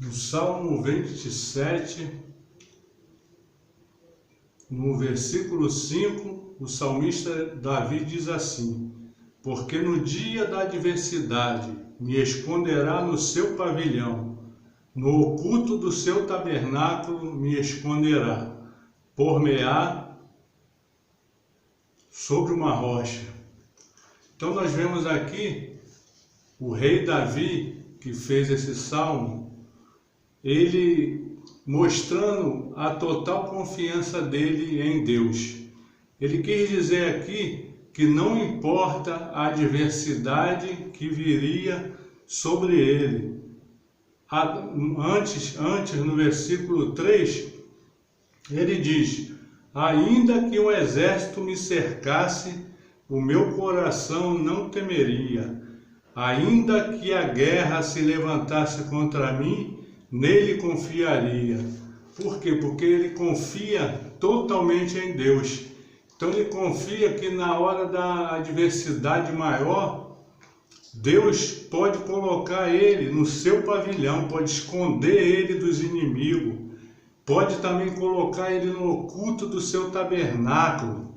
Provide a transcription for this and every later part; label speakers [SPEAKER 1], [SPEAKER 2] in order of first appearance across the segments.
[SPEAKER 1] No Salmo 27, no versículo 5, o salmista Davi diz assim: porque no dia da adversidade me esconderá no seu pavilhão, no oculto do seu tabernáculo me esconderá, por-me-á sobre uma rocha. Então nós vemos aqui o rei Davi, que fez esse salmo, ele mostrando a total confiança dele em Deus. Ele quis dizer aqui que não importa a adversidade que viria sobre ele. Antes, no versículo 3, ele diz: ainda que um exército me cercasse, o meu coração não temeria. Ainda que a guerra se levantasse contra mim, nele confiaria. Por quê? Porque ele confia totalmente em Deus. Então ele confia que na hora da adversidade maior, Deus pode colocar ele no seu pavilhão, pode esconder ele dos inimigos, pode também colocar ele no oculto do seu tabernáculo,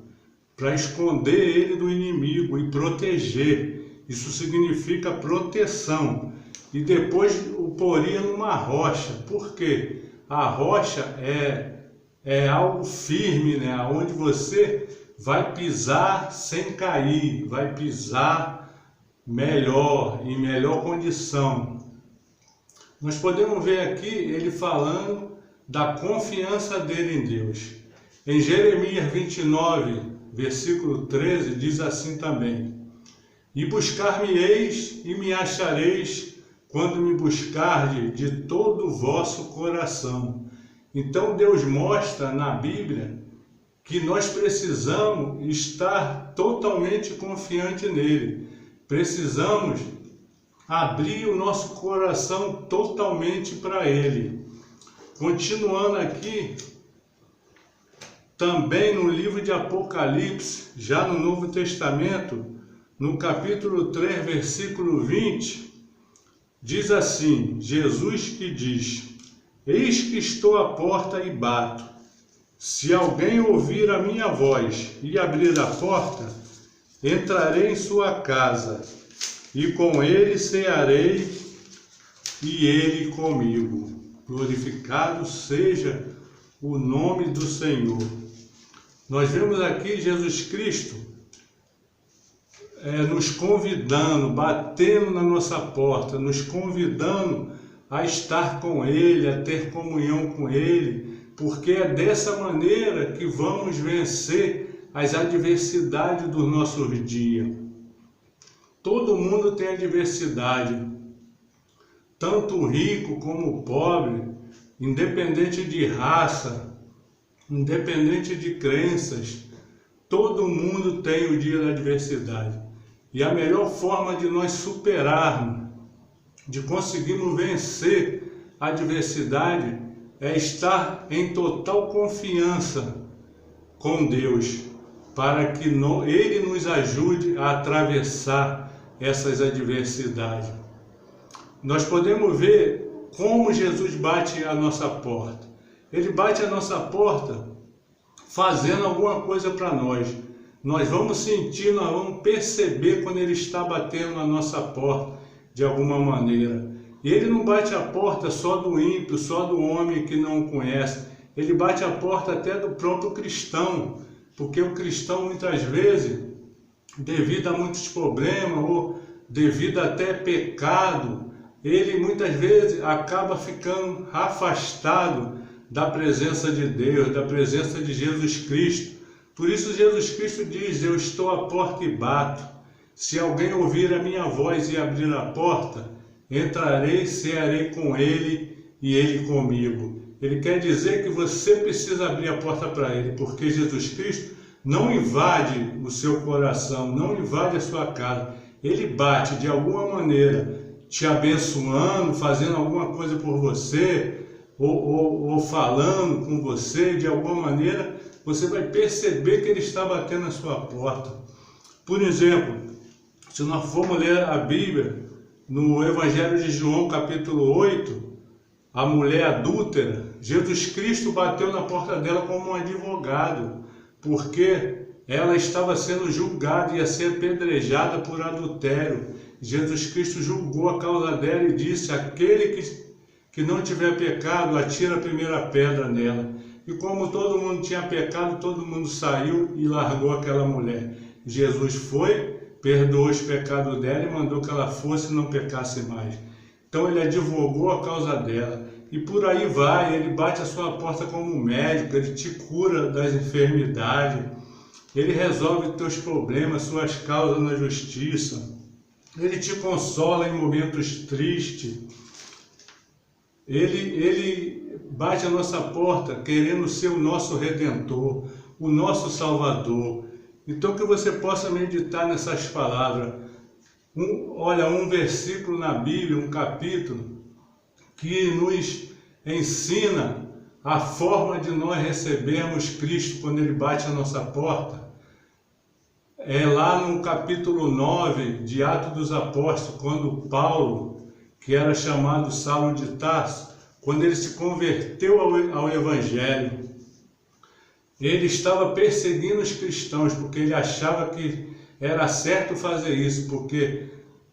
[SPEAKER 1] para esconder ele do inimigo e proteger. Isso significa proteção. E depois o poria numa rocha. Por quê? A rocha é algo firme, né? Onde você vai pisar sem cair, vai pisar melhor, em melhor condição. Nós podemos ver aqui ele falando da confiança dele em Deus. Em Jeremias 29, versículo 13, diz assim também: e buscar-me-eis e me achareis, quando me buscardes de todo o vosso coração. Então Deus mostra na Bíblia que nós precisamos estar totalmente confiante nele. Precisamos abrir o nosso coração totalmente para ele. Continuando aqui, também no livro de Apocalipse, já no Novo Testamento, no capítulo 3, versículo 20, diz assim, Jesus que diz: eis que estou à porta e bato. Se alguém ouvir a minha voz e abrir a porta, entrarei em sua casa, e com ele cearei, e ele comigo. Glorificado seja o nome do Senhor. Nós vemos aqui Jesus Cristo nos convidando, batendo na nossa porta, nos convidando a estar com Ele, a ter comunhão com Ele, porque é dessa maneira que vamos vencer as adversidades dos nossos dias. Todo mundo tem adversidade, tanto o rico como o pobre, independente de raça, independente de crenças, todo mundo tem o dia da adversidade. E a melhor forma de nós superarmos, de conseguirmos vencer a adversidade, é estar em total confiança com Deus, para que Ele nos ajude a atravessar essas adversidades. Nós podemos ver como Jesus bate a nossa porta. Ele bate a nossa porta fazendo alguma coisa para nós. Nós vamos sentir, nós vamos perceber quando Ele está batendo na nossa porta de alguma maneira. E Ele não bate a porta só do ímpio, só do homem que não o conhece. Ele bate a porta até do próprio cristão, porque o cristão muitas vezes, devido a muitos problemas ou devido até pecado, ele muitas vezes acaba ficando afastado da presença de Deus, da presença de Jesus Cristo. Por isso Jesus Cristo diz: eu estou à porta e bato. Se alguém ouvir a minha voz e abrir a porta, entrarei, cearei com ele e ele comigo. Ele quer dizer que você precisa abrir a porta para ele, porque Jesus Cristo não invade o seu coração, não invade a sua casa. Ele bate de alguma maneira, te abençoando, fazendo alguma coisa por você, ou falando com você, de alguma maneira, você vai perceber que Ele está batendo na sua porta. Por exemplo, se nós formos ler a Bíblia, no Evangelho de João, capítulo 8, a mulher adúltera, Jesus Cristo bateu na porta dela como um advogado, porque ela estava sendo julgada e ia ser apedrejada por adultério. Jesus Cristo julgou a causa dela e disse: aquele que não tiver pecado, atira a primeira pedra nela. E como todo mundo tinha pecado, todo mundo saiu e largou aquela mulher. Jesus foi, perdoou os pecados dela e mandou que ela fosse e não pecasse mais. Então ele advogou a causa dela. E por aí vai, ele bate a sua porta como médico, ele te cura das enfermidades, ele resolve teus problemas, suas causas na justiça, ele te consola em momentos tristes, ele bate a nossa porta querendo ser o nosso Redentor, o nosso Salvador. Então que você possa meditar nessas palavras. Olha, um versículo na Bíblia, um capítulo, que nos ensina a forma de nós recebermos Cristo quando Ele bate a nossa porta. É lá no capítulo 9 de Atos dos Apóstolos, quando Paulo, que era chamado Saulo de Tarso, quando ele se converteu ao Evangelho, ele estava perseguindo os cristãos, porque ele achava que era certo fazer isso, porque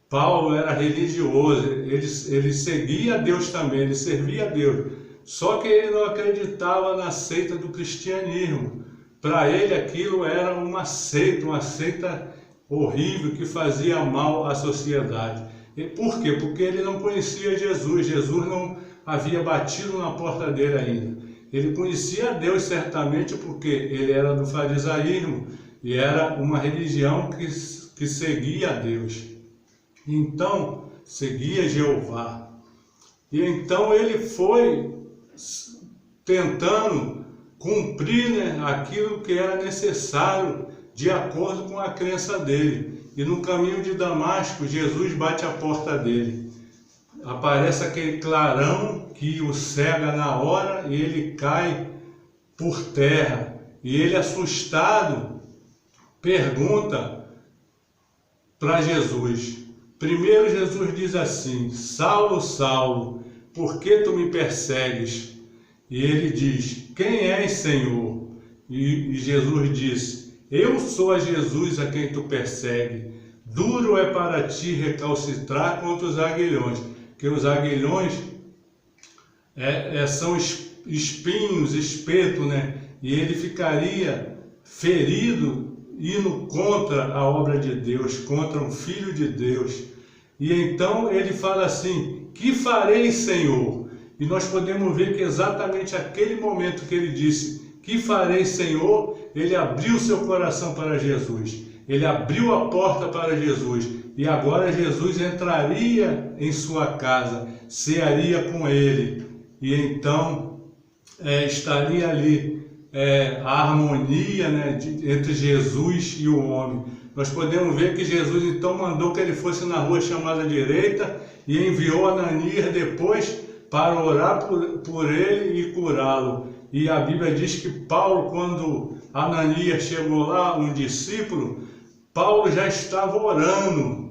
[SPEAKER 1] Paulo era religioso, ele seguia a Deus também, ele servia a Deus, só que ele não acreditava na seita do cristianismo. Para ele aquilo era uma seita horrível que fazia mal à sociedade. E por quê? Porque ele não conhecia Jesus, Jesus não havia batido na porta dele ainda. Ele conhecia a Deus certamente porque ele era do farisaísmo e era uma religião que seguia a Deus. Então, seguia Jeová. E então ele foi tentando cumprir, aquilo que era necessário de acordo com a crença dele. E no caminho de Damasco, Jesus bate a porta dele. Aparece aquele clarão que o cega na hora e ele cai por terra. E ele, assustado, pergunta para Jesus. Primeiro Jesus diz assim: Saulo, Saulo, por que tu me persegues? E ele diz: quem és, Senhor? E Jesus disse: eu sou a Jesus a quem tu persegue. Duro é para ti recalcitrar contra os aguilhões, que os aguilhões são espinhos, espeto, e ele ficaria ferido indo contra a obra de Deus, contra um filho de Deus. E então ele fala assim: que farei, Senhor? E nós podemos ver que exatamente aquele momento que ele disse: que farei, Senhor? Ele abriu seu coração para Jesus, ele abriu a porta para Jesus, e agora Jesus entraria em sua casa, cearia com ele, e então estaria ali a harmonia, entre Jesus e o homem. Nós podemos ver que Jesus então mandou que ele fosse na rua chamada direita e enviou Ananias depois para orar por ele e curá-lo. E a Bíblia diz que Paulo, quando Ananias chegou lá, um discípulo, Paulo já estava orando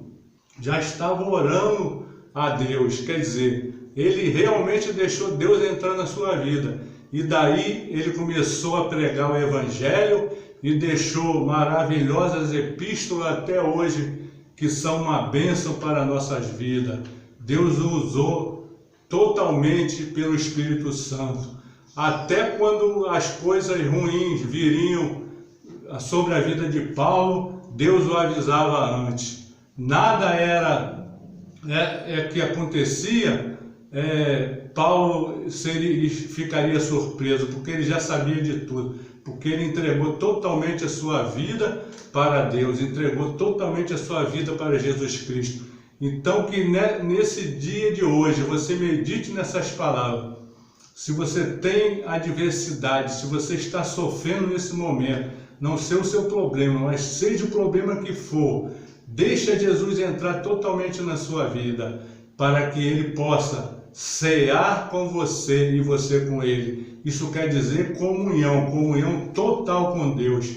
[SPEAKER 1] a Deus. Quer dizer, ele realmente deixou Deus entrar na sua vida. E daí ele começou a pregar o Evangelho e deixou maravilhosas epístolas até hoje, que são uma bênção para nossas vidas. Deus o usou totalmente pelo Espírito Santo. Até quando as coisas ruins viriam sobre a vida de Paulo, Deus o avisava antes. Nada era que acontecia, Paulo ficaria surpreso, porque ele já sabia de tudo, porque ele entregou totalmente a sua vida para Deus, entregou totalmente a sua vida para Jesus Cristo. Então que nesse dia de hoje você medite nessas palavras. Se você tem adversidade, se você está sofrendo nesse momento, não sei o seu problema, mas seja o problema que for, deixa Jesus entrar totalmente na sua vida, para que Ele possa cear com você e você com Ele. Isso quer dizer comunhão total com Deus.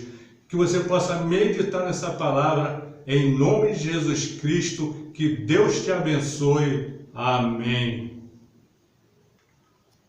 [SPEAKER 1] Que você possa meditar nessa palavra, em nome de Jesus Cristo, que Deus te abençoe. Amém.